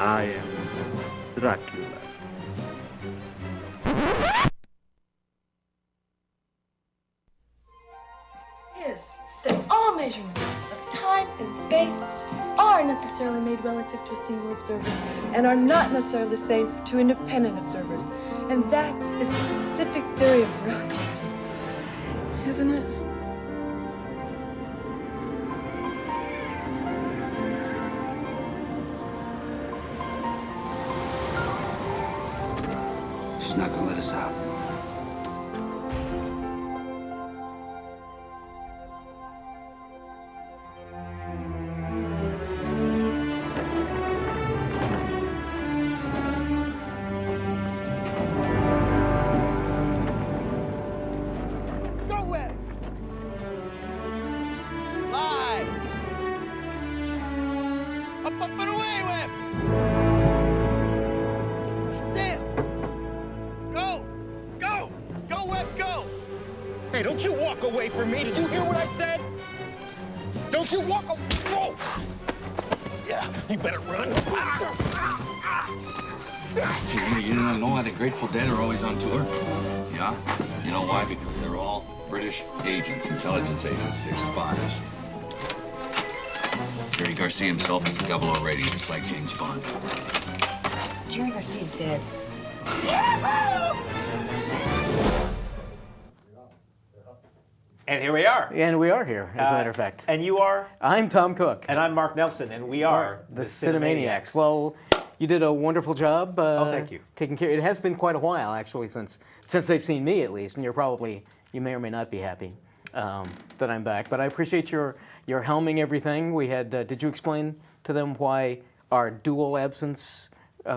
I am Dracula. Is that all measurements of time and space are necessarily made relative to a single observer and are not necessarily the same for two independent observers. And that is the specific theory of relativity, isn't it? She's not gonna let us out. Hey, don't you walk away from me. Did you hear what I said? Don't you walk away. Go! Yeah, you better run. You know why the Grateful Dead are always on tour? Yeah? You know why? Because they're all British agents, intelligence agents. They're spies. Jerry Garcia himself is a 00 rating, just like James Bond. Jerry Garcia's dead. And here we are. And we are here, as a matter of fact. And you are? I'm Tom Cook. And I'm Mark Nelson, and we are the Cinemaniacs. Well, you did a wonderful job. Oh, thank you. Taking care. It has been quite a while, actually, since they've seen me, at least. And you may or may not be happy that I'm back. But I appreciate your helming everything. We had. Did you explain to them why our dual absence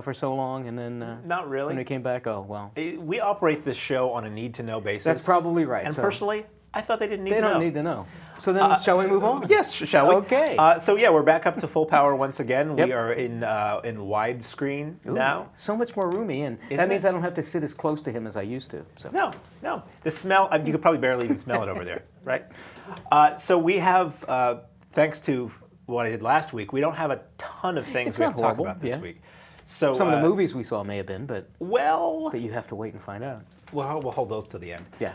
for so long, and then not really. When we came back? Oh well. We operate this show on a need-to-know basis. That's probably right. And personally, I thought they didn't need to know. They don't need to know. So then, shall we move on? Yes, shall we? Okay. So yeah, we're back up to full power once again. Yep. We are in widescreen now. So much more roomy, and that means I don't have to sit as close to him as I used to. So. No. The smell, you could probably barely even smell it over there, right? So we have, thanks to what I did last week, we don't have a ton of things we have to talk about this week. So some of the movies we saw may have been, but you have to wait and find out. Well, we'll hold those to the end. Yeah.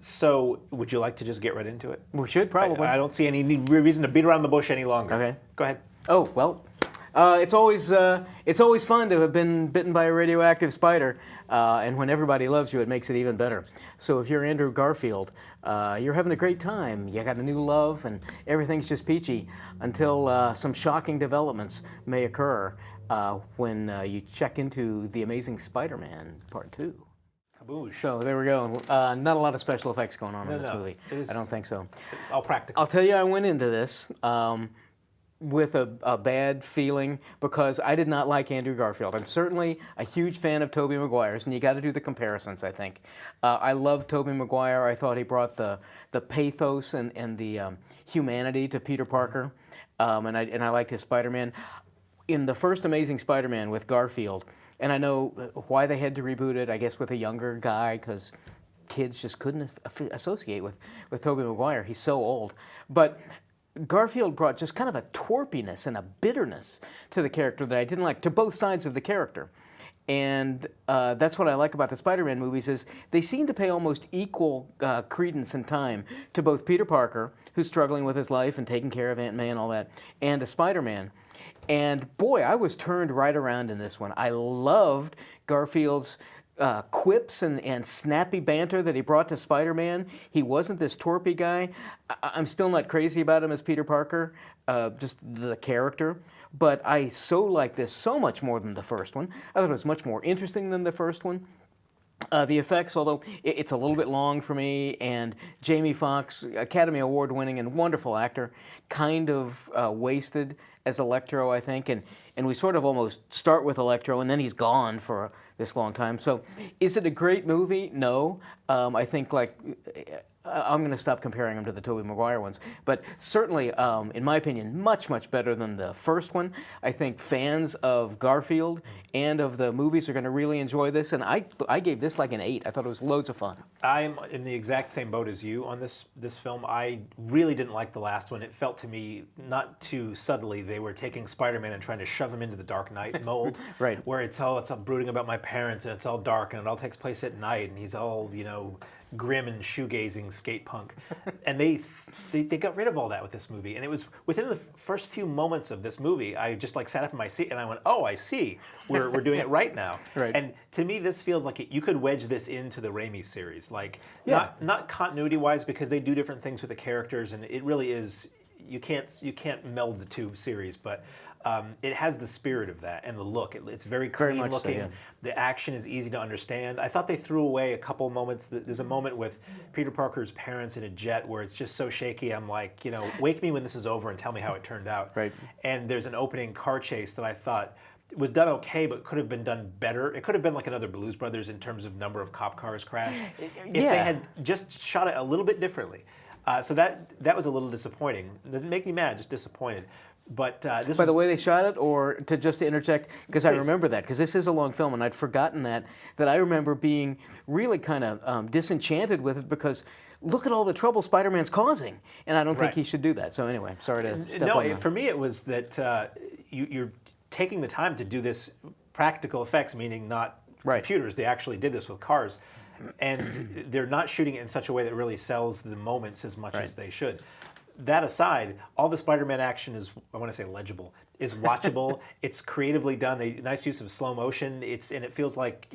So, would you like to just get right into it? We should probably. I don't see any reason to beat around the bush any longer. Okay. Go ahead. Oh well, it's always fun to have been bitten by a radioactive spider, and when everybody loves you, it makes it even better. So if you're Andrew Garfield, you're having a great time. You got a new love, and everything's just peachy until some shocking developments may occur when you check into The Amazing Spider-Man Part 2. So there we go. Not a lot of special effects going on in this movie. I don't think so. It's all practical. I'll tell you, I went into this with a bad feeling because I did not like Andrew Garfield. I'm certainly a huge fan of Tobey Maguire's, and you got to do the comparisons, I think. I love Tobey Maguire. I thought he brought the pathos and the humanity to Peter Parker, and I liked his Spider-Man. In the first Amazing Spider-Man with Garfield, and I know why they had to reboot it, I guess with a younger guy, because kids just couldn't associate with Tobey Maguire. He's so old. But Garfield brought just kind of a twerpiness and a bitterness to the character that I didn't like, to both sides of the character. And that's what I like about the Spider-Man movies is they seem to pay almost equal credence and time to both Peter Parker, who's struggling with his life and taking care of Aunt May and all that, and to Spider-Man. And boy, I was turned right around in this one. I loved Garfield's quips and snappy banter that he brought to Spider-Man. He wasn't this torpy guy. I'm still not crazy about him as Peter Parker, just the character. But I so like this so much more than the first one. I thought it was much more interesting than the first one. The effects, although it's a little bit long for me, and Jamie Foxx, Academy Award winning and wonderful actor, kind of wasted as Electro, I think, and we sort of almost start with Electro and then he's gone for this long time. So is it a great movie? No. I think I'm going to stop comparing them to the Tobey Maguire ones, but certainly, in my opinion, much, much better than the first one. I think fans of Garfield and of the movies are going to really enjoy this, and I gave this like an 8. I thought it was loads of fun. I'm in the exact same boat as you on this film. I really didn't like the last one. It felt to me not too subtly they were taking Spider-Man and trying to shove him into the Dark Knight mold, Right. where it's all brooding about my parents, and it's all dark, and it all takes place at night, and he's all grim and shoegazing skate punk, and they got rid of all that with this movie. And it was within the first few moments of this movie, I just like sat up in my seat and I went, "Oh, I see, we're doing it right now." Right. And to me, this feels like you could wedge this into the Raimi series, like Yeah. not continuity wise, because they do different things with the characters, and it really is you can't meld the two series, but. It has the spirit of that and the look. It's very clean much so, looking. yeah. The action is easy to understand. I thought they threw away a couple moments. There's a moment with Peter Parker's parents in a jet where it's just so shaky. I'm like, wake me when this is over and tell me how it turned out. Right. And there's an opening car chase that I thought was done okay, but could have been done better. It could have been like another Blues Brothers in terms of number of cop cars crashed. If they had just shot it a little bit differently. So that was a little disappointing. It didn't make me mad, just disappointed. But this By the way they shot it, or to interject, because I remember that, because this is a long film, and I'd forgotten that I remember being really kind of disenchanted with it, because look at all the trouble Spider-Man's causing, and I don't think he should do that. So anyway, sorry to step on that. For me it was that you're taking the time to do this practical effects, meaning not computers. They actually did this with cars. And they're not shooting it in such a way that really sells the moments as much as they should. That aside, all the Spider-Man action is, I want to say legible, is watchable. It's creatively done. Nice use of slow motion. And it feels like,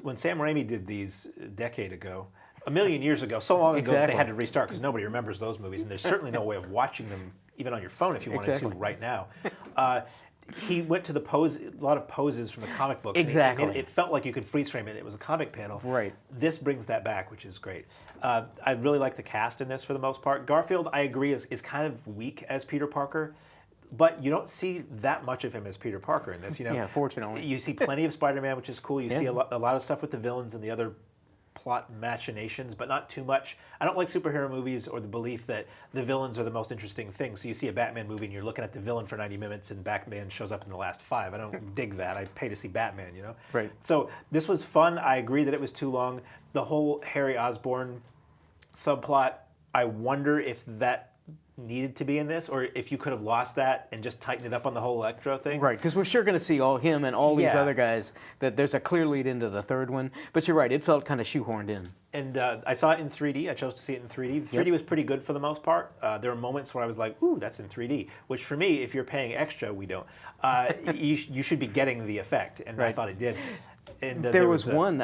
when Sam Raimi did these a decade ago, a million years ago, so long ago, they had to restart because nobody remembers those movies. And there's certainly no way of watching them even on your phone if you wanted to right now. He went to a lot of poses from the comic books. Exactly. It felt like you could freeze frame it. It was a comic panel. Right. This brings that back, which is great. I really like the cast in this for the most part. Garfield, I agree, is kind of weak as Peter Parker, but you don't see that much of him as Peter Parker in this. Yeah, fortunately. You see plenty of Spider-Man, which is cool. You see a lot of stuff with the villains and the other plot machinations, but not too much. I don't like superhero movies or the belief that the villains are the most interesting thing. So you see a Batman movie and you're looking at the villain for 90 minutes and Batman shows up in the last 5. I don't dig that. I pay to see Batman, Right. So this was fun. I agree that it was too long. The whole Harry Osborn subplot, I wonder if that needed to be in this, or if you could have lost that and just tightened it up on the whole Electro thing. Right, because we're sure going to see all him and all these other guys. That there's a clear lead into the third one. But you're right, it felt kind of shoehorned in. And I saw it in 3D. I chose to see it in 3D. The 3D was pretty good for the most part. There were moments where I was like, ooh, that's in 3D. Which for me, if you're paying extra, we don't. You should be getting the effect, and I thought it did. And, there was one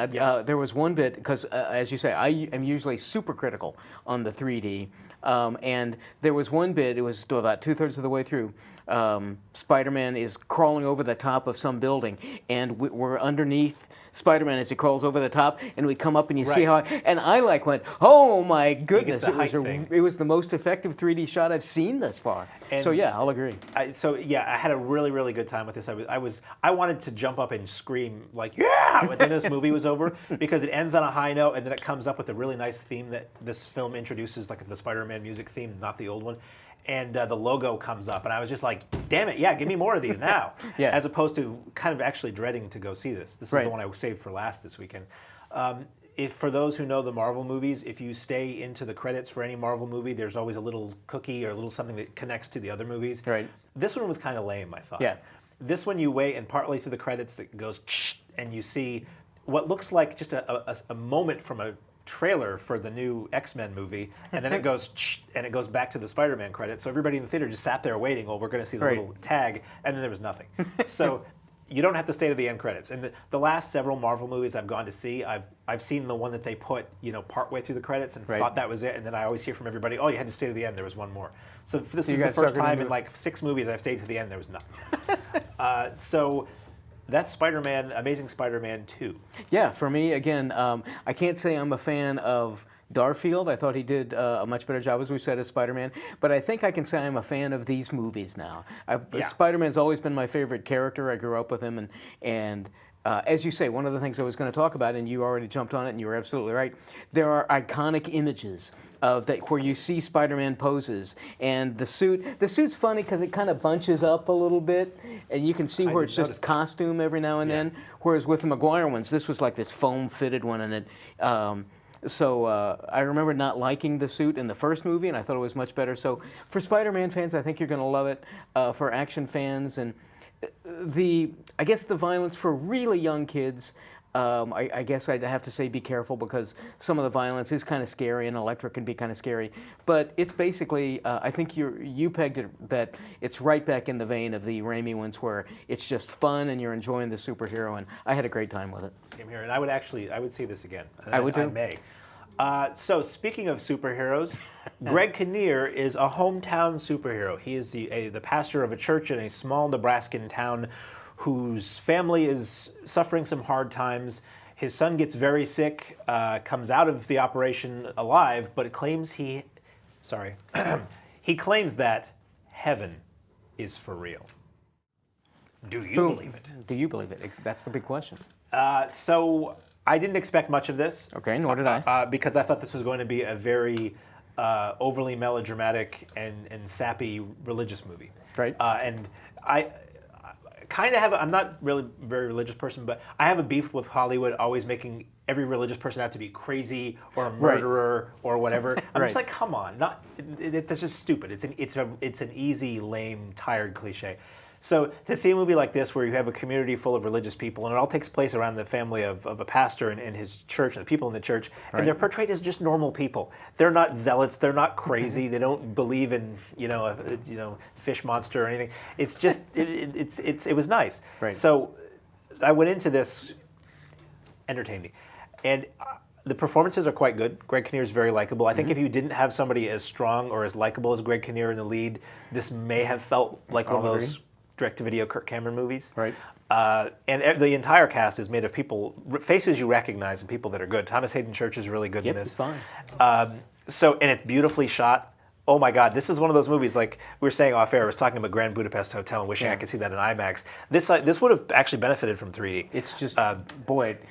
bit, because as you say, I am usually super critical on the 3D, and there was one bit, it was about 2/3 of the way through, Spider-Man is crawling over the top of some building, and we're underneath Spider-Man as he crawls over the top, and we come up and you see how, and I went, oh my goodness, it was the most effective 3D shot I've seen thus far. And so yeah, I'll agree. I had a really, really good time with this. I wanted to jump up and scream like, yeah, when this movie was over, because it ends on a high note and then it comes up with a really nice theme that this film introduces, like the Spider-Man music theme, not the old one. And the logo comes up, and I was just like, damn it, yeah, give me more of these now. As opposed to kind of actually dreading to go see this. This is the one I saved for last this weekend. If for those who know the Marvel movies, if you stay into the credits for any Marvel movie, there's always a little cookie or a little something that connects to the other movies. Right. This one was kind of lame, I thought. Yeah. This one you wait, and partly through the credits that goes, and you see what looks like just a moment from a trailer for the new X-Men movie, and then it goes and it goes back to the Spider-Man credits. So everybody in the theater just sat there waiting. Well, we're going to see the little tag, and then there was nothing. So you don't have to stay to the end credits. And the last several Marvel movies I've gone to see, I've seen the one that they put partway through the credits and thought that was it, and then I always hear from everybody, oh, you had to stay to the end. There was one more. So this is the first time in like 6 movies I've stayed to the end. There was nothing. So. That's Spider-Man, Amazing Spider-Man 2. Yeah, for me, again, I can't say I'm a fan of Garfield. I thought he did a much better job, as we said, as Spider-Man. But I think I can say I'm a fan of these movies now. Spider-Man's always been my favorite character. I grew up with him, and as you say, one of the things I was going to talk about, and you already jumped on it, and you were absolutely right, there are iconic images of that where you see Spider-Man poses, and the suit's funny because it kind of bunches up a little bit, and you can see where it's just costume every now and then, whereas with the Maguire ones, this was like this foam-fitted one, and it So I remember not liking the suit in the first movie, and I thought it was much better. So for Spider-Man fans, I think you're going to love it. For action fans and I guess the violence for really young kids, I guess I'd have to say be careful because some of the violence is kind of scary and Electra can be kind of scary. But it's basically, I think you pegged it that it's right back in the vein of the Raimi ones where it's just fun and you're enjoying the superhero, and I had a great time with it. Same here, and I would see this again. I would too. I may. So speaking of superheroes, Greg Kinnear is a hometown superhero. He is the pastor of a church in a small Nebraskan town whose family is suffering some hard times. His son gets very sick, comes out of the operation alive, but claims he claims that heaven is for real. Do you believe it? Do you believe it? That's the big question. So I didn't expect much of this. Okay, nor did I. Because I thought this was going to be a very overly melodramatic and sappy religious movie. Right. And I kind of I'm not really a very religious person, but I have a beef with Hollywood always making every religious person out to be crazy or a murderer or whatever. I'm just like, come on, that's just stupid. It's an easy, lame, tired cliche. So to see a movie like this where you have a community full of religious people and it all takes place around the family of a pastor and his church and the people in the church, and they're portrayed as just normal people. They're not zealots. They're not crazy. They don't believe in a fish monster or anything. It's just it was nice. Right. So I went into this entertained me, and the performances are quite good. Greg Kinnear is very likable. I think if you didn't have somebody as strong or as likable as Greg Kinnear in the lead, this may have felt like one of those direct-to-video Kirk Cameron movies. Right. And the entire cast is made of people, faces you recognize and people that are good. Thomas Hayden Church is really good in this. It's fine. And it's beautifully shot. Oh my God, this is one of those movies, like we were saying off air, I was talking about Grand Budapest Hotel and wishing I could see that in IMAX. This would have actually benefited from 3D. It's just, I want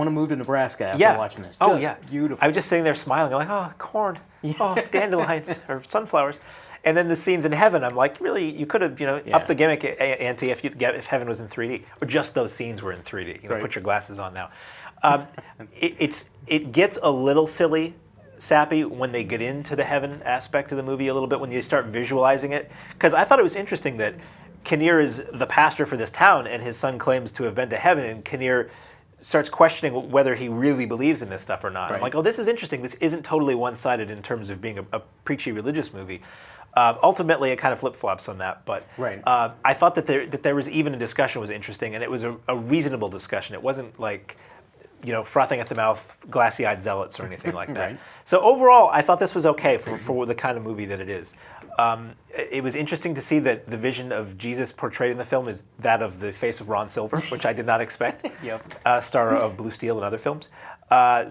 to move to Nebraska after watching this. Just beautiful. I was just sitting there smiling, like, oh, corn, oh, dandelions, or sunflowers. And then the scenes in heaven, I'm like, really, you could have, upped the gimmick ante if heaven was in 3D, or just those scenes were in 3D. Put your glasses on now. It gets a little silly, sappy when they get into the heaven aspect of the movie a little bit, when you start visualizing it. Because I thought it was interesting that Kinnear is the pastor for this town, and his son claims to have been to heaven, and Kinnear starts questioning whether he really believes in this stuff or not. I'm like, oh, this is interesting. This isn't totally one-sided in terms of being a preachy religious movie. Ultimately, it kind of flip-flops on that, but I thought that there was even a discussion was interesting, and it was a reasonable discussion. It wasn't like, frothing at the mouth, glassy-eyed zealots or anything like that. So overall, I thought this was okay for the kind of movie that it is. It was interesting to see that the vision of Jesus portrayed in the film is that of the face of Ron Silver, which I did not expect. Star of Blue Steel and other films.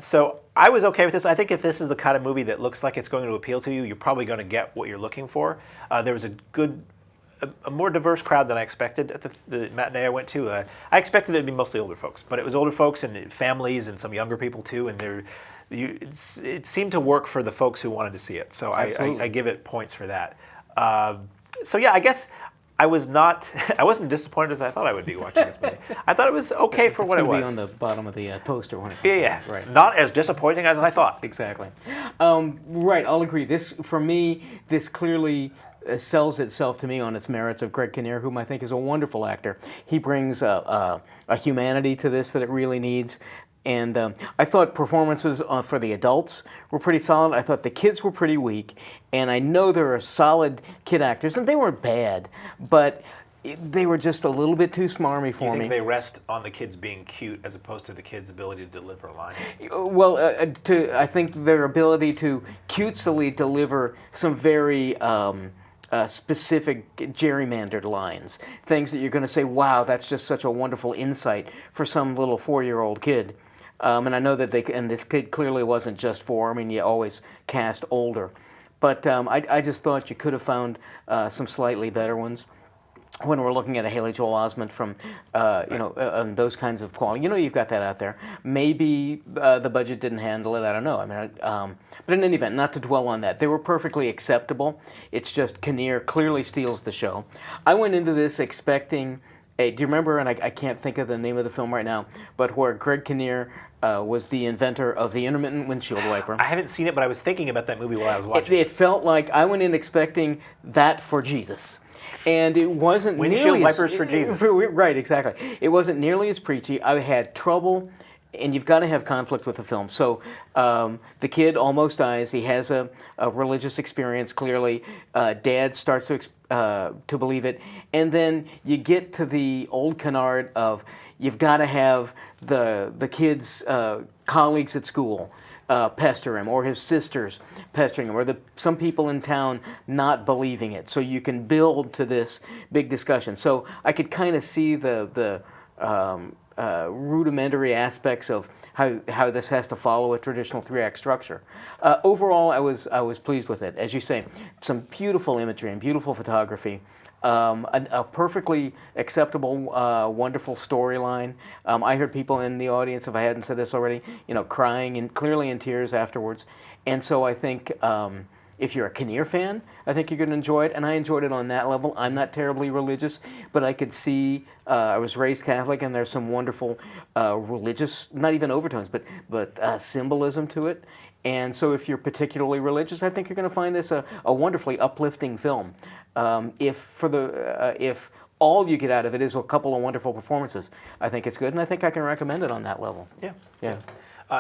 So I was okay with this. I think if this is the kind of movie that looks like it's going to appeal to you, you're probably going to get what you're looking for. There was a more diverse crowd than I expected at the matinee I went to. I expected it to be mostly older folks, but it was older folks and families and some younger people too, and it seemed to work for the folks who wanted to see it. So I give it points for that. So yeah, I guess I wasn't disappointed as I thought I would be watching this movie. I thought it was okay for what it was. It's going to be on the bottom of the poster when it comes Yeah, out. Right. Not as disappointing as I thought. Exactly. Right, I'll agree. This, for me, this clearly sells itself to me on its merits of Greg Kinnear, whom I think is a wonderful actor. He brings a humanity to this that it really needs. And I thought performances for the adults were pretty solid. I thought the kids were pretty weak. And I know there are solid kid actors, and they weren't bad, but they were just a little bit too smarmy for me. You think they rest on the kids being cute as opposed to the kids' ability to deliver a line? Well, I think their ability to cutesily deliver some very specific gerrymandered lines, things that you're going to say, wow, that's just such a wonderful insight for some little 4-year-old kid. And I know that this kid clearly wasn't just 4. I mean, you always cast older. But I just thought you could have found some slightly better ones when we're looking at a Haley Joel Osment from, and those kinds of quality. You've got that out there. Maybe the budget didn't handle it. I don't know. I mean, but in any event, not to dwell on that. They were perfectly acceptable. It's just Kinnear clearly steals the show. I went into this expecting, do you remember, and I can't think of the name of the film right now, but where Greg Kinnear was the inventor of the intermittent windshield wiper. I haven't seen it, but I was thinking about that movie while I was watching It felt like I went in expecting that for Jesus. And it wasn't Windshield nearly wipers for Jesus. Right, exactly. It wasn't nearly as preachy. I had trouble, and you've got to have conflict with the film. So the kid almost dies. He has a religious experience, clearly. Dad starts to believe it. And then you get to the old canard of you've got to have the kid's colleagues at school pester him, or his sisters pestering him, or some people in town not believing it. So you can build to this big discussion. So I could kind of see the rudimentary aspects of how this has to follow a traditional 3-act structure. Overall, I was pleased with it. As you say, some beautiful imagery and beautiful photography. A perfectly acceptable, wonderful storyline. I heard people in the audience, if I hadn't said this already, crying and clearly in tears afterwards. And so I think if you're a Kinnear fan, I think you're going to enjoy it. And I enjoyed it on that level. I'm not terribly religious, but I could see, I was raised Catholic, and there's some wonderful religious, not even overtones, but symbolism to it. And so if you're particularly religious, I think you're going to find this a wonderfully uplifting film. If all you get out of it is a couple of wonderful performances, I think it's good, and I think I can recommend it on that level. Yeah.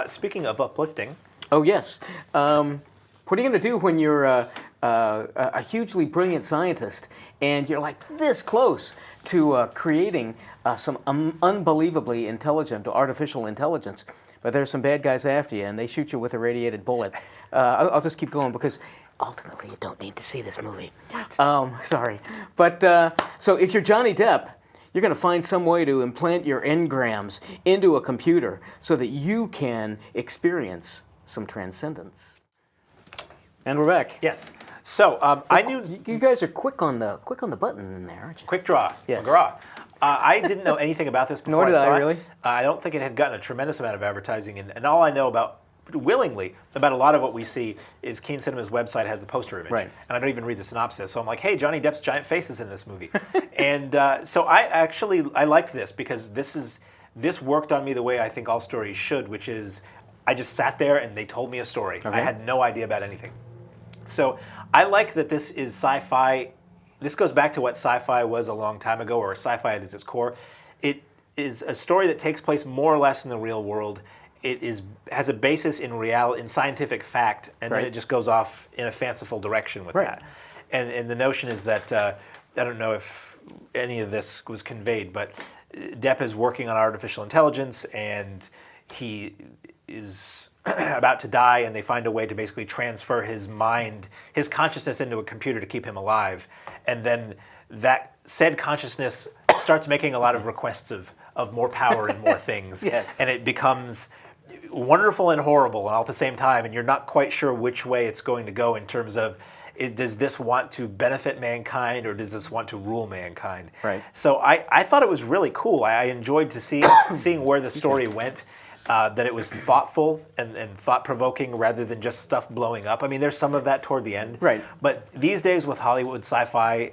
Speaking of uplifting. Oh, yes. What are you going to do when you're a hugely brilliant scientist and you're like this close to creating some unbelievably intelligent artificial intelligence, but there's some bad guys after you and they shoot you with a radiated bullet? I'll just keep going because ultimately you don't need to see this movie. Sorry. But so if you're Johnny Depp, you're going to find some way to implant your engrams into a computer so that you can experience some transcendence. And we're back. Yes. So I knew you guys are quick on the button in there, aren't you? Quick draw. Yes. McGraw. I didn't know anything about this before. Nor did I saw really. It. I don't think it had gotten a tremendous amount of advertising, and all I know about a lot of what we see is Keene Cinema's website has the poster image, right. And I don't even read the synopsis. So I'm like, hey, Johnny Depp's giant face is in this movie, and so I liked this because this worked on me the way I think all stories should, which is I just sat there and they told me a story. Okay. I had no idea about anything. So I like that this is sci-fi. This goes back to what sci-fi was a long time ago, or sci-fi at its core. It is a story that takes place more or less in the real world. It has a basis in scientific fact, and then it just goes off in a fanciful direction with that. And the notion is that, I don't know if any of this was conveyed, but Depp is working on artificial intelligence, and he is about to die, and they find a way to basically transfer his mind, his consciousness into a computer to keep him alive. And then that said consciousness starts making a lot of requests of more power and more things. Yes. And it becomes wonderful and horrible all at the same time, and you're not quite sure which way it's going to go in terms of, does this want to benefit mankind or does this want to rule mankind? Right. So I thought it was really cool. I enjoyed seeing where the story went. That it was thoughtful and thought-provoking rather than just stuff blowing up. I mean, there's some of that toward the end. Right. But these days with Hollywood sci-fi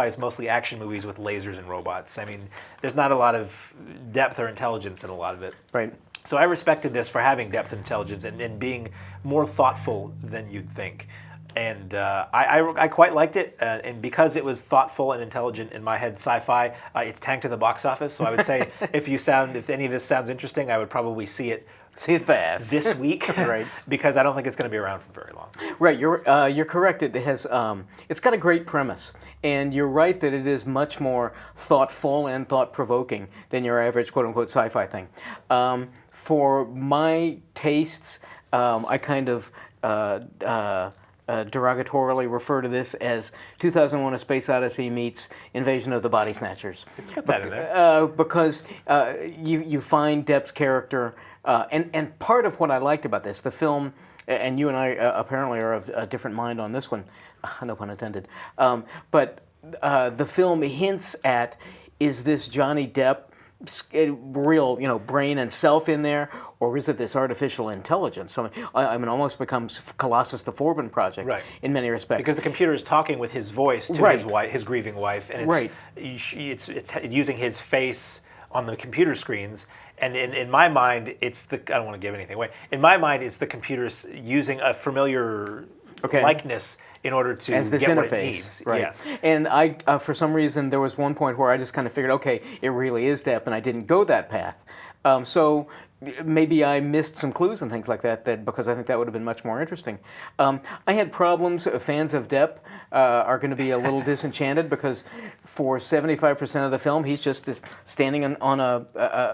is mostly action movies with lasers and robots. I mean, there's not a lot of depth or intelligence in a lot of it. Right. So I respected this for having depth and intelligence and being more thoughtful than you'd think. And I quite liked it, and because it was thoughtful and intelligent in my head, sci-fi, it's tanked in the box office. So I would say if any of this sounds interesting, I would probably see it fast this week, right? Because I don't think it's going to be around for very long. Right, you're correct. It has it's got a great premise, and you're right that it is much more thoughtful and thought-provoking than your average quote-unquote sci-fi thing. For my tastes, I kind of derogatorily refer to this as 2001: A Space Odyssey meets Invasion of the Body Snatchers. It's got that in there. Because you find Depp's character, and part of what I liked about this, the film, and you and I apparently are of a different mind on this one, no pun intended, but the film hints at, is this Johnny Depp real, brain and self in there, or is it this artificial intelligence? So, I mean, almost becomes Colossus the Forbin project in many respects. Because the computer is talking with his voice to his wife, his grieving wife, and it's using his face on the computer screens, And in my mind, it's I don't want to give anything away. In my mind, it's the computers using a familiar likeness in order to as this get interface, what it needs. right? Yes. And I, for some reason, there was one point where I just kind of figured, okay, it really is Depp, and I didn't go that path. So maybe I missed some clues and things like that because I think that would have been much more interesting. I had problems. Fans of Depp are going to be a little disenchanted because for 75% of the film, he's just standing on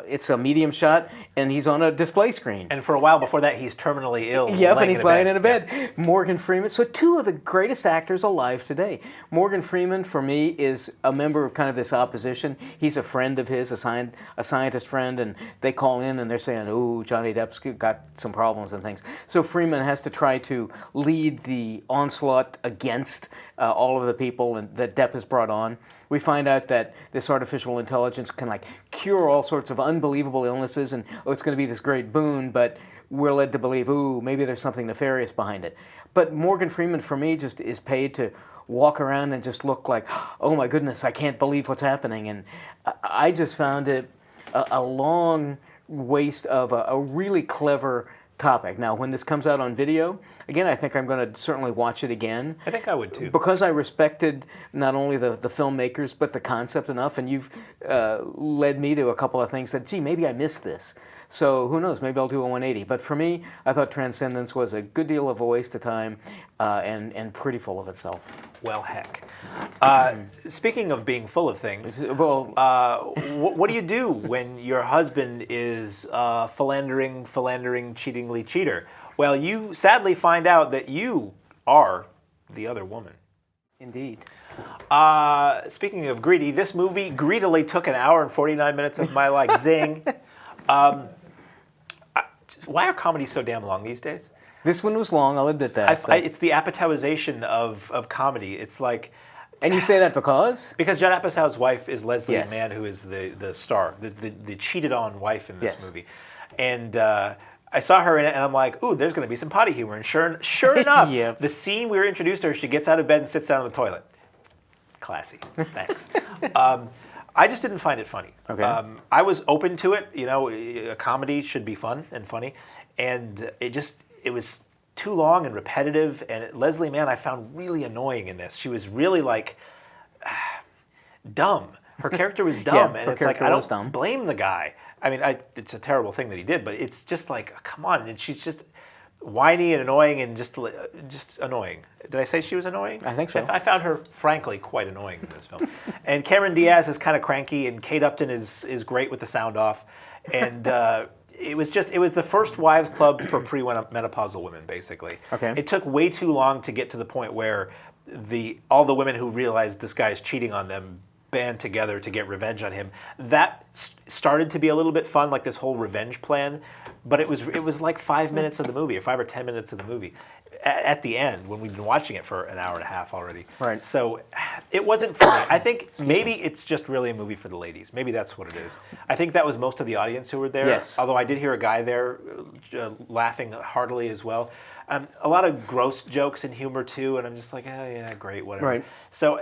it's a medium shot, and he's on a display screen. And for a while before that, he's terminally ill. Yep, and he's lying in a bed. Yeah. Morgan Freeman. So two of the greatest actors alive today. Morgan Freeman, for me, is a member of kind of this opposition. He's a friend of his, a scientist friend, and they call in and they're saying, ooh, Johnny Depp's got some problems and things. So Freeman has to try to lead the onslaught against all of the people that Depp has brought on. We find out that this artificial intelligence can cure all sorts of unbelievable illnesses, and it's going to be this great boon, but we're led to believe, ooh, maybe there's something nefarious behind it. But Morgan Freeman, for me, just is paid to walk around and just look like, oh my goodness, I can't believe what's happening. And I just found it a long waste of a really clever topic. Now, when this comes out on video, again, I think I'm going to certainly watch it again. I think I would too. Because I respected not only the filmmakers, but the concept enough, and you've led me to a couple of things that, gee, maybe I missed this. So who knows, maybe I'll do a 180. But for me, I thought Trancendence was a good deal of a waste of time and pretty full of itself. Well, heck. Speaking of being full of things, well, what do you do when your husband is philandering, cheatingly cheater? Well, you sadly find out that you are the other woman. Indeed. Speaking of greedy, this movie greedily took an hour and 49 minutes of my zing. Why are comedies so damn long these days? This one was long, I'll admit that. It's the appetization of comedy. It's like... And you say that because? Because Judd Apatow's wife is Leslie Yes. Mann, who is the star, the cheated-on wife in this Yes. movie. And I saw her in it, and I'm like, ooh, there's going to be some potty humor. And sure enough, Yep. the scene we were introduced to her, she gets out of bed and sits down on the toilet. Classy. Thanks. I just didn't find it funny. Okay. I was open to it. You know, a comedy should be fun and funny. And it was too long and repetitive. And Leslie Mann I found really annoying in this. She was really dumb. Her character was dumb. Yeah, and her it's like, character I was don't dumb. blame the guy. I mean, it's a terrible thing that he did, but it's just like, come on. And she's just whiny and annoying and just annoying. Did I say she was annoying? I think so. I found her, frankly, quite annoying in this film. And Cameron Diaz is kind of cranky, and Kate Upton is great with the sound off. And it was the first wives club for pre-menopausal women, basically. Okay. It took way too long to get to the point where all the women who realized this guy is cheating on them band together to get revenge on him. That started to be a little bit fun, like this whole revenge plan, but it was like 5 minutes of the movie, or 5 or 10 minutes of the movie at the end, when we've been watching it for an hour and a half already. Right. So it wasn't for me. I think maybe it's just really a movie for the ladies. Maybe that's what it is. I think that was most of the audience who were there. Yes. Although I did hear a guy there laughing heartily as well. A lot of gross jokes and humor too, and I'm just like, oh yeah, great, whatever. Right. So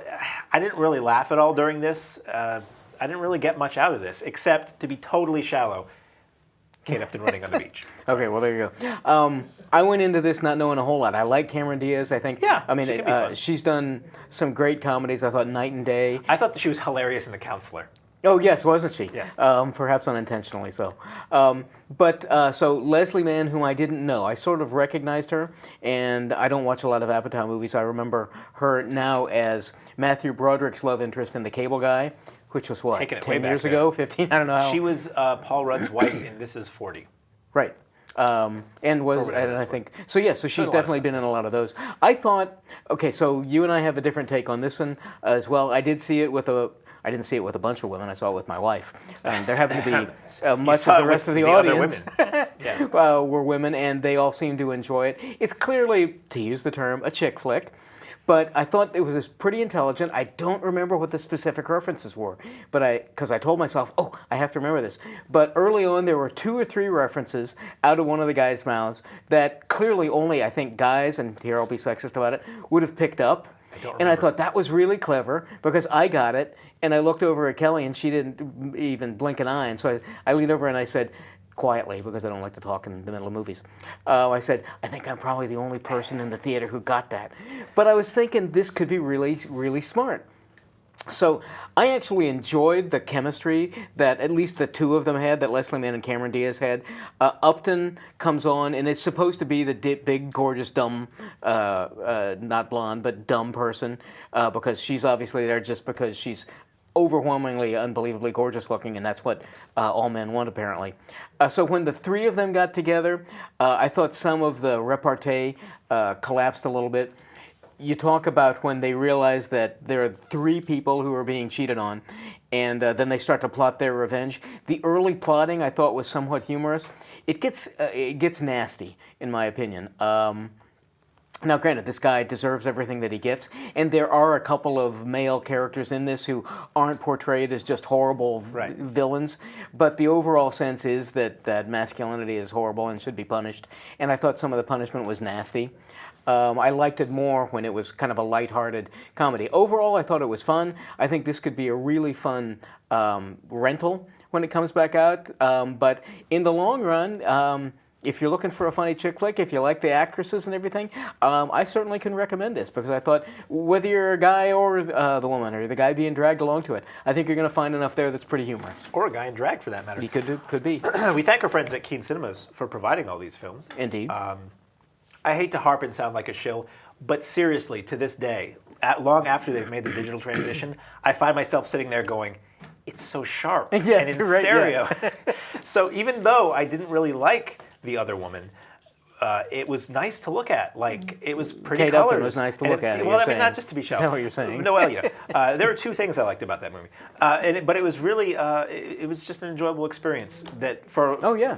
I didn't really laugh at all during this. I didn't really get much out of this, except to be totally shallow. Kate Upton running on the beach. Okay, well, there you go. I went into this not knowing a whole lot. I like Cameron Diaz. I think. Yeah, I mean, she can be fun. she's done some great comedies. I thought Night and Day. I thought that she was hilarious in The Counselor. Oh yes, wasn't she? Yes. Perhaps unintentionally so. So Leslie Mann, whom I didn't know, I sort of recognized her, and I don't watch a lot of Apatow movies. I remember her now as Matthew Broderick's love interest in The Cable Guy, which was what, Taking it way 10 back years then. ago, 15? I don't know how. She was Paul Rudd's wife in This Is 40. Right. And I think so. Yeah. So she's a lot of definitely stuff. been in a lot of those. I thought. Okay. So you and I have a different take on this one as well. I didn't see it with a bunch of women. I saw it with my wife. There happened to be much saw of it the rest with of the the other audience Yeah. were women, and they all seemed to enjoy it. It's clearly, to use the term, a chick flick. But I thought it was pretty intelligent. I don't remember what the specific references were, because I told myself, oh, I have to remember this. But early on, there were 2 or 3 references out of one of the guys' mouths that clearly only, I think, guys, and here I'll be sexist about it, would have picked up. And I thought that was really clever because I got it, and I looked over at Kelly, and she didn't even blink an eye. And so I leaned over and I said, quietly, because I don't like to talk in the middle of movies, I said, I think I'm probably the only person in the theater who got that. But I was thinking this could be really, really smart. So I actually enjoyed the chemistry that at least the two of them had, that Leslie Mann and Cameron Diaz had. Upton comes on, and it's supposed to be the big, gorgeous, dumb, not blonde, but dumb person, because she's obviously there just because she's overwhelmingly, unbelievably gorgeous looking, and that's what all men want, apparently. So when the three of them got together, I thought some of the repartee collapsed a little bit. You talk about when they realize that there are three people who are being cheated on, and then they start to plot their revenge. The early plotting I thought was somewhat humorous. It gets nasty, in my opinion. Now, granted, this guy deserves everything that he gets, and there are a couple of male characters in this who aren't portrayed as just horrible villains, but the overall sense is that masculinity is horrible and should be punished, and I thought some of the punishment was nasty. I liked it more when it was kind of a lighthearted comedy. Overall, I thought it was fun. I think this could be a really fun rental when it comes back out, but in the long run, if you're looking for a funny chick flick, if you like the actresses and everything, I certainly can recommend this, because I thought whether you're a guy or the woman, or the guy being dragged along to it, I think you're going to find enough there that's pretty humorous. Or a guy in drag, for that matter. You could be. We thank our friends at Keene Cinemas for providing all these films. Indeed. I hate to harp and sound like a shill, but seriously, to this day, long after they've made the digital transition, I find myself sitting there going, it's so sharp and in stereo. Yeah. So even though I didn't really like The Other Woman, it was nice to look at. Like, it was pretty Kate colors. Upton was nice to look at. Well, I mean, not just to be shallow. Is that what you're saying? No, well, there were two things I liked about that movie, but it was really, it was just an enjoyable experience that,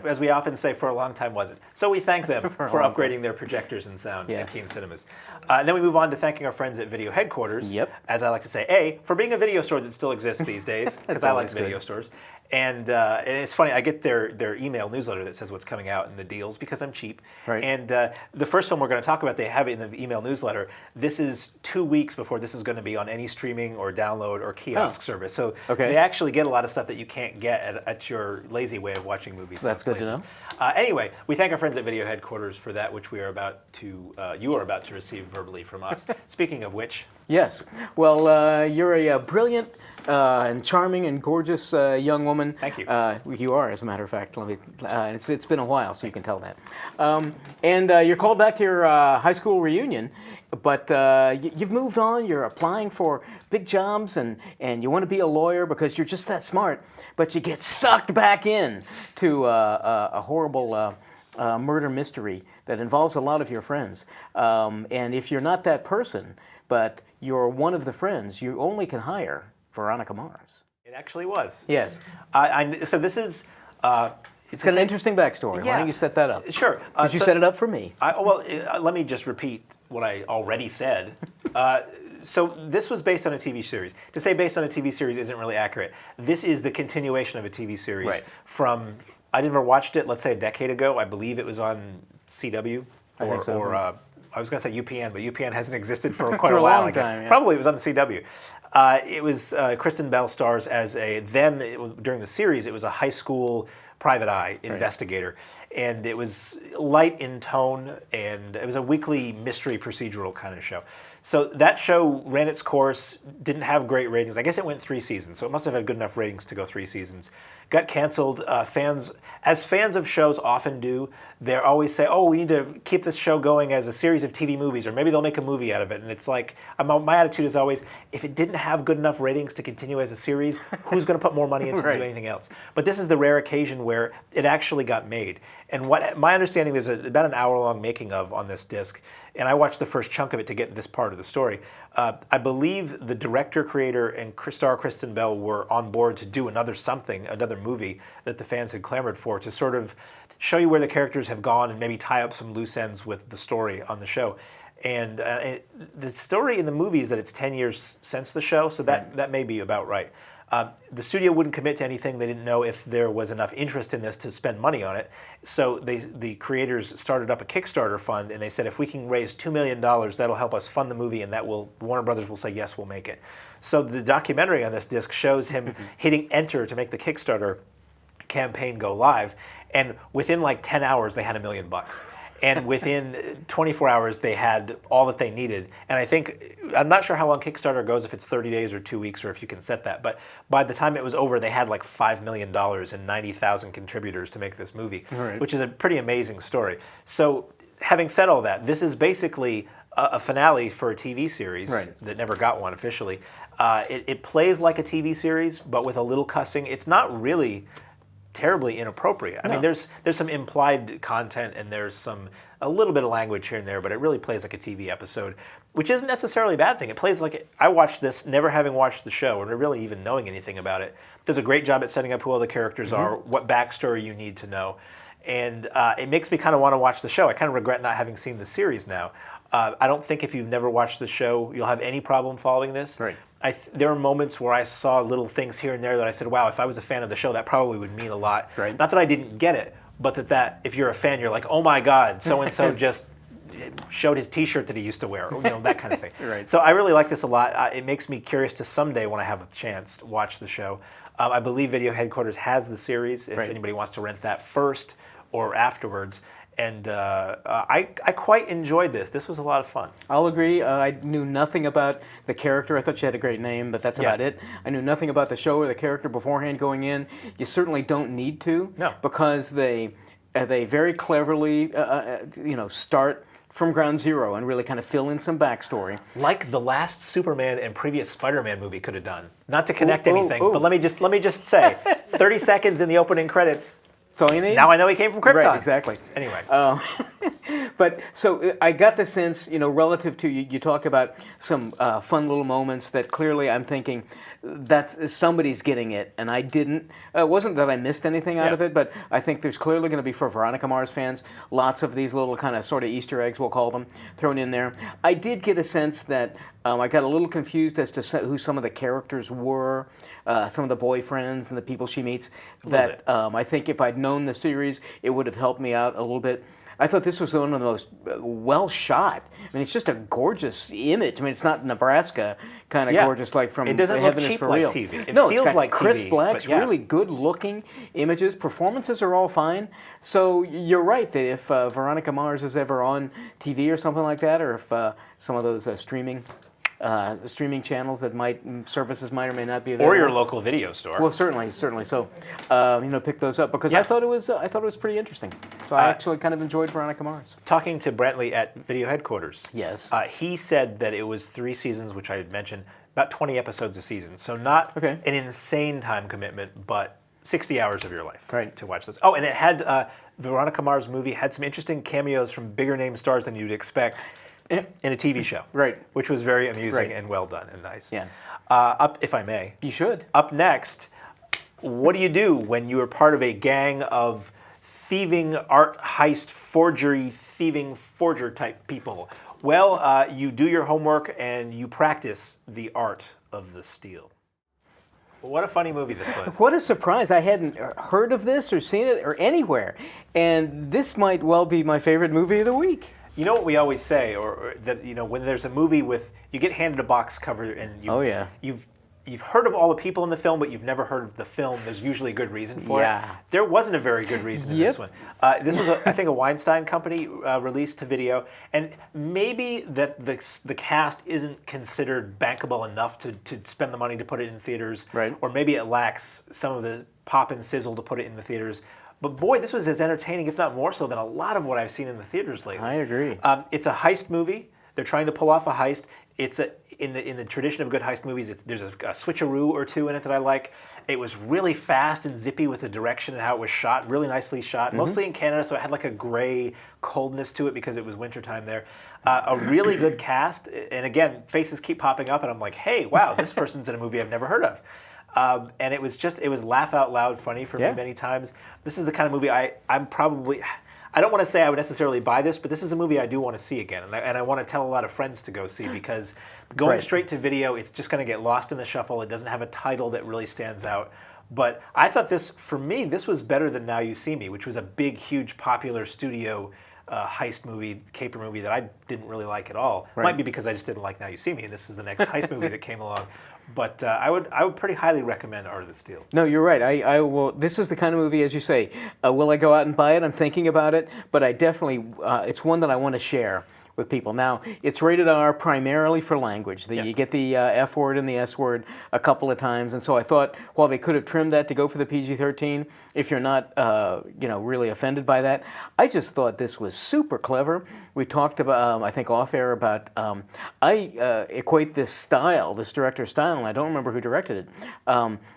as we often say, for a long time wasn't. So we thank them for upgrading their projectors and sound at Keene Cinemas. And then we move on to thanking our friends at Video Headquarters. Yep. As I like to say, for being a video store that still exists these days, because I like video stores. And it's funny, I get their email newsletter that says what's coming out and the deals, because I'm cheap. Right. And the first film we're going to talk about, they have it in the email newsletter. This is 2 weeks before this is going to be on any streaming or download or kiosk service. So they actually get a lot of stuff that you can't get at your lazy way of watching movies. That's good to know. Anyway, we thank our friends at Video Headquarters for that, which we are about to, you are about to receive verbally from us. Speaking of which. Yes. Well, you're a brilliant and charming and gorgeous young woman. Thank you. You are, as a matter of fact. It's been a while, so you can tell that. And you're called back to your high school reunion, but you've moved on. You're applying for big jobs, and you want to be a lawyer because you're just that smart, but you get sucked back in to a horrible murder mystery that involves a lot of your friends. And if you're not that person, but you're one of the friends, you only can hire Veronica Mars. It actually was. Yes. So this is... it's got an interesting backstory. Yeah. Why don't you set that up? Sure. Did you set it up for me? Let me just repeat what I already said. So this was based on a TV series. To say based on a TV series isn't really accurate. This is the continuation of a TV series from... I never watched it, let's say a decade ago. I believe it was on CW or I was going to say UPN, but UPN hasn't existed for quite a while. Long time, yeah. Probably it was on the CW. It was Kristen Bell stars as during the series, it was a high school private eye investigator. And it was light in tone, and it was a weekly mystery procedural kind of show. So that show ran its course, didn't have great ratings. I guess it went 3 seasons, so it must have had good enough ratings to go 3 seasons. Got canceled. Fans of shows often do, they always say, oh, we need to keep this show going as a series of TV movies, or maybe they'll make a movie out of it. And it's like, my attitude is always, if it didn't have good enough ratings to continue as a series, who's going to put more money into doing anything else? But this is the rare occasion where it actually got made. And my understanding, there's about an hour-long making of on this disc, and I watched the first chunk of it to get this part of the story. I believe the director, creator, and star Kristen Bell were on board to do another movie that the fans had clamored for, to sort of show you where the characters have gone and maybe tie up some loose ends with the story on the show. And the story in the movie is that it's 10 years since the show, so that may be about right. The studio wouldn't commit to anything. They didn't know if there was enough interest in this to spend money on it. So the creators started up a Kickstarter fund, and they said, if we can raise $2 million, that'll help us fund the movie, and Warner Brothers will say, yes, we'll make it. So the documentary on this disc shows him hitting enter to make the Kickstarter campaign go live, and within like 10 hours, they had $1 million. And within 24 hours, they had all that they needed. And I think, I'm not sure how long Kickstarter goes, if it's 30 days or 2 weeks, or if you can set that. But by the time it was over, they had like $5 million and 90,000 contributors to make this movie, which is a pretty amazing story. So having said all that, this is basically a finale for a TV series that never got one officially. It plays like a TV series, but with a little cussing. It's not really terribly inappropriate. I mean, there's some implied content, and there's a little bit of language here and there, but it really plays like a TV episode, which isn't necessarily a bad thing. It plays like I watched this never having watched the show, and really even knowing anything about it. It does a great job at setting up who all the characters are, what backstory you need to know, and it makes me kind of want to watch the show. I kind of regret not having seen the series now. I don't think if you've never watched the show, you'll have any problem following this. There are moments where I saw little things here and there that I said, wow, if I was a fan of the show, that probably would mean a lot. Not that I didn't get it, but that if you're a fan, you're like, oh my God, so-and-so just showed his T-shirt that he used to wear, that kind of thing. So I really like this a lot. It makes me curious to someday, when I have a chance, to watch the show. I believe Video Headquarters has the series, if anybody wants to rent that first or afterwards. And I quite enjoyed this. This was a lot of fun. I'll agree. I knew nothing about the character. I thought she had a great name, but that's about it. I knew nothing about the show or the character beforehand going in. You certainly don't need to, because they very cleverly start from ground zero and really kind of fill in some backstory. Like the last Superman and previous Spider-Man movie could have done. Not to connect anything, but let me just say, 30 seconds in the opening credits. That's all you need? Now I know he came from Krypton. Right, exactly. Anyway. But so I got the sense, relative to you talk about some fun little moments that clearly I'm thinking that's somebody's getting it, and I didn't. It wasn't that I missed anything out of it, but I think there's clearly going to be, for Veronica Mars fans, lots of these little kind of sort of Easter eggs, we'll call them, thrown in there. I did get a sense that I got a little confused as to who some of the characters were, some of the boyfriends and the people she meets. That I think if I'd known the series, it would have helped me out a little bit. I thought this was one of the most well shot. I mean, it's just a gorgeous image. I mean, it's not Nebraska kind of gorgeous like from It doesn't Heaven look is cheap for like Real. TV. It No, feels it's got like crisp TV, blacks, but really good looking images. Performances are all fine. So you're right that if Veronica Mars is ever on TV or something like that, or if some of those streaming channels services might or may not be available, or your local video store. Well, certainly. So, pick those up because I thought it was pretty interesting. So I actually kind of enjoyed Veronica Mars. Talking to Brentley at Video Headquarters, yes, he said that it was 3 seasons, which I had mentioned, about 20 episodes a season. So not an insane time commitment, but 60 hours of your life to watch this. Oh, and it had Veronica Mars movie had some interesting cameos from bigger name stars than you'd expect. In a TV show, which was very amusing and well done and nice. Yeah. If I may, you should. Up next, what do you do when you are part of a gang of thieving, art heist, forger type people? Well, you do your homework and you practice the art of the steal. What a funny movie this was. What a surprise. I hadn't heard of this or seen it or anywhere. And this might well be my favorite movie of the week. You know what we always say, or that when there's a movie with, you get handed a box cover and you've heard of all the people in the film, but you've never heard of the film. There's usually a good reason for it. There wasn't a very good reason in this one. This was, I think, a Weinstein Company released to video, and maybe that the cast isn't considered bankable enough to spend the money to put it in theaters, or maybe it lacks some of the pop and sizzle to put it in the theaters. But boy, this was as entertaining, if not more so, than a lot of what I've seen in the theaters lately. I agree. It's a heist movie. They're trying to pull off a heist. It's in the tradition of good heist movies. There's a switcheroo or two in it that I like. It was really fast and zippy with the direction and how it was shot. Really nicely shot. Mostly in Canada, so it had like a gray coldness to it because it was wintertime there. A really good cast. And again, faces keep popping up, and I'm like, hey, wow, this person's in a movie I've never heard of. And it was laugh out loud funny for me many times. This is the kind of movie I don't want to say I would necessarily buy this, but this is a movie I do want to see again, and I want to tell a lot of friends to go see, because going straight to video, it's just going to get lost in the shuffle. It doesn't have a title that really stands out. But I thought this, for me, this was better than Now You See Me, which was a big, huge, popular studio heist movie, caper movie that I didn't really like at all. Might be because I just didn't like Now You See Me, and this is the next heist movie that came along. But I would pretty highly recommend Art of the Steal. No, you're right. I will. This is the kind of movie, as you say. Will I go out and buy it? I'm thinking about it, but I definitely. It's one that I want to share with people. Now, it's rated R primarily for language. You get the F word and the S word a couple of times, and so I thought, while they could have trimmed that to go for the PG-13, if you're not, really offended by that, I just thought this was super clever. We talked about, I think, off-air about, I equate this style, this director's style, and I don't remember who directed it,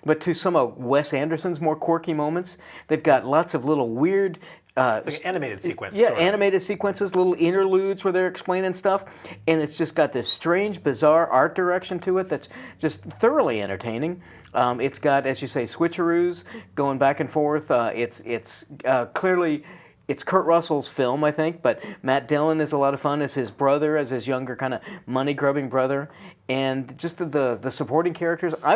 but to some of Wes Anderson's more quirky moments. They've got lots of little weird it's like an animated sequence. Yeah, animated sequences, little interludes where they're explaining stuff, and it's just got this strange, bizarre art direction to it that's just thoroughly entertaining. It's got, as you say, switcheroos going back and forth. It's clearly. It's Kurt Russell's film, I think, but Matt Dillon is a lot of fun as his brother, as his younger kind of money-grubbing brother. And just the supporting characters, I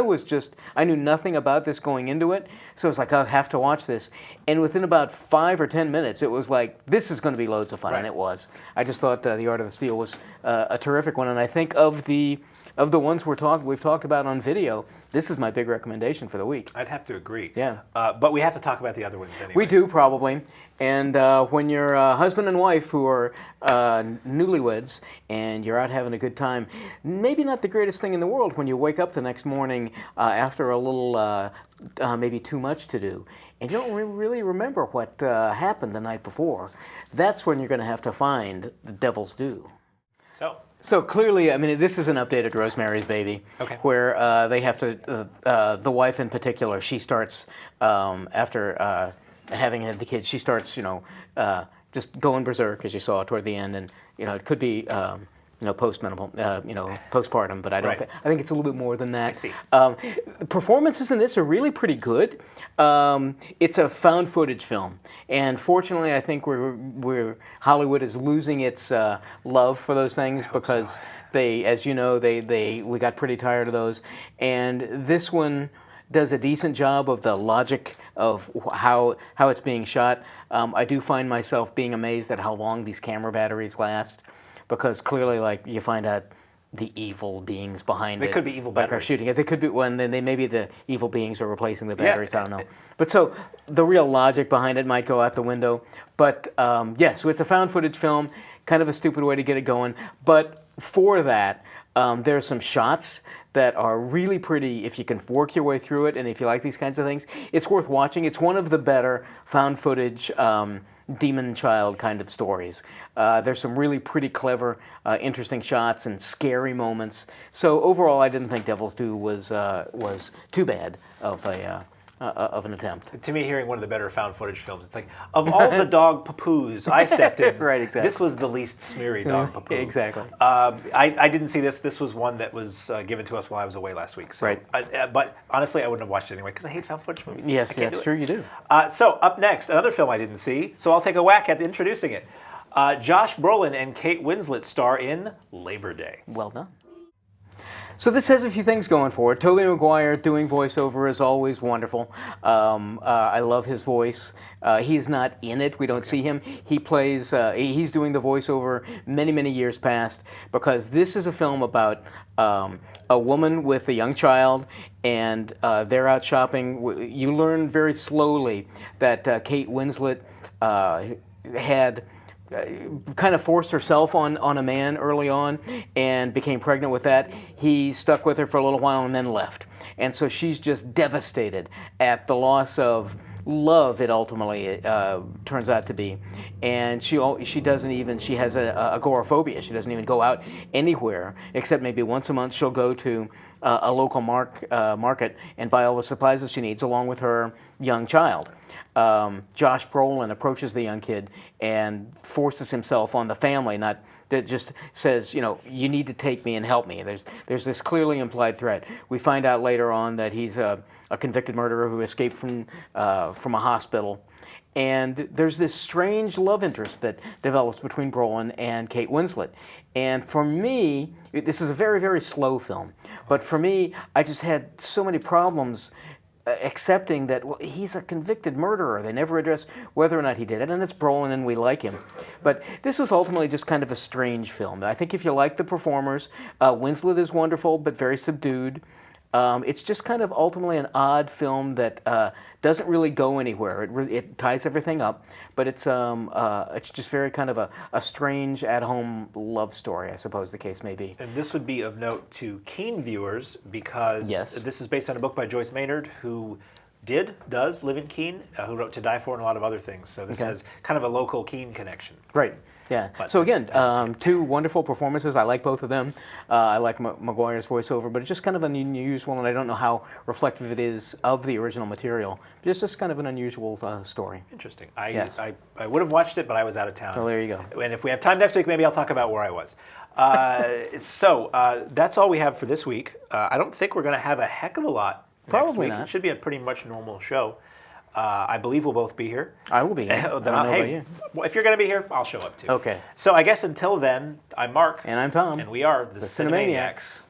knew nothing about this going into it, so I was like, I have to watch this. And within about 5 or 10 minutes, it was like, this is going to be loads of fun, and it was. I just thought The Art of the Steal was a terrific one, and I think of the ones we've talked about on video, this is my big recommendation for the week. I'd have to agree. Yeah. But we have to talk about the other ones anyway. We do, probably. And when you're husband and wife who are newlyweds and you're out having a good time, maybe not the greatest thing in the world when you wake up the next morning after a little, maybe too much to do, and you don't really remember what happened the night before. That's when you're going to have to find The Devil's Due. So clearly, I mean, this is an updated Rosemary's Baby, where they have to, the wife in particular, she starts, after having had the kids, she starts, just going berserk, as you saw toward the end, and, it could be, postpartum, but I don't think, I think it's a little bit more than that. I see. Performances in this are really pretty good. It's a found footage film, and fortunately, I think Hollywood is losing its love for those things because they, as you know, we got pretty tired of those, and this one does a decent job of the logic of how it's being shot. I do find myself being amazed at how long these camera batteries last, because clearly, like, you find out the evil beings behind it. They could be evil batteries. Like, are shooting it. They could be, then maybe the evil beings are replacing the batteries. I don't know. But so the real logic behind it might go out the window. But so it's a found footage film, kind of a stupid way to get it going. But for that, there are some shots that are really pretty if you can work your way through it, and if you like these kinds of things. It's worth watching. It's one of the better found footage demon child kind of stories. There's some really pretty clever, interesting shots and scary moments. So overall, I didn't think Devil's Due was too bad of an attempt. To me, hearing one of the better found footage films, it's like, of all the dog papoos I stepped in, Right, exactly. this was the least smeary dog papoo. Exactly. I didn't see this. This was one that was given to us while I was away last week. So, Right. But honestly, I wouldn't have watched it anyway because I hate found footage movies. Yes, that's true, you do. So up next, another film I didn't see, so I'll take a whack at introducing it. Josh Brolin and Kate Winslet star in Labor Day. Well done. So this has a few things going for it. Tobey Maguire doing voiceover is always wonderful. I love his voice. He's not in it. We don't see him. He plays, he's doing the voiceover many, many years past, because this is a film about a woman with a young child, and they're out shopping. You learn very slowly that Kate Winslet had kind of forced herself on a man early on and became pregnant with that. He stuck with her for a little while and then left. And so she's just devastated at the loss of love it ultimately turns out to be. And she doesn't even, she has agoraphobia. She doesn't even go out anywhere except maybe once a month. She'll go to a local market and buy all the supplies that she needs along with her young child. Josh Brolin approaches the young kid and forces himself on the family, not that just says, you need to take me and help me. There's this clearly implied threat. We find out later on that he's a convicted murderer who escaped from a hospital, And there's this strange love interest that develops between Brolin and Kate Winslet. And for me, this is a very, very slow film. But for me, I just had so many problems accepting that, well, he's a convicted murderer. They never address whether or not he did it, and it's Brolin and we like him. But this was ultimately just kind of a strange film. I think if you like the performers, Winslet is wonderful but very subdued. It's just kind of ultimately an odd film that doesn't really go anywhere. It ties everything up, but it's just very kind of a strange at-home love story, I suppose the case may be. And this would be of note to Keene viewers because this is based on a book by Joyce Maynard, who does live in Keene, who wrote To Die For and a lot of other things. So this has kind of a local Keene connection. Right. Yeah. But so again, two wonderful performances. I like both of them. I like Maguire's voiceover, but it's just kind of an unusual, and I don't know how reflective it is of the original material. But it's just kind of an unusual story. Interesting. I would have watched it, but I was out of town. Well, there you go. And if we have time next week, maybe I'll talk about where I was. So that's all we have for this week. I don't think we're going to have a heck of a lot next week. not. It should be a pretty much normal show. I believe we'll both be here. I will be here. I don't know about you. Well, if you're going to be here, I'll show up too. Okay. So I guess until then, I'm Mark. And I'm Tom. And we are the Cinemaniacs.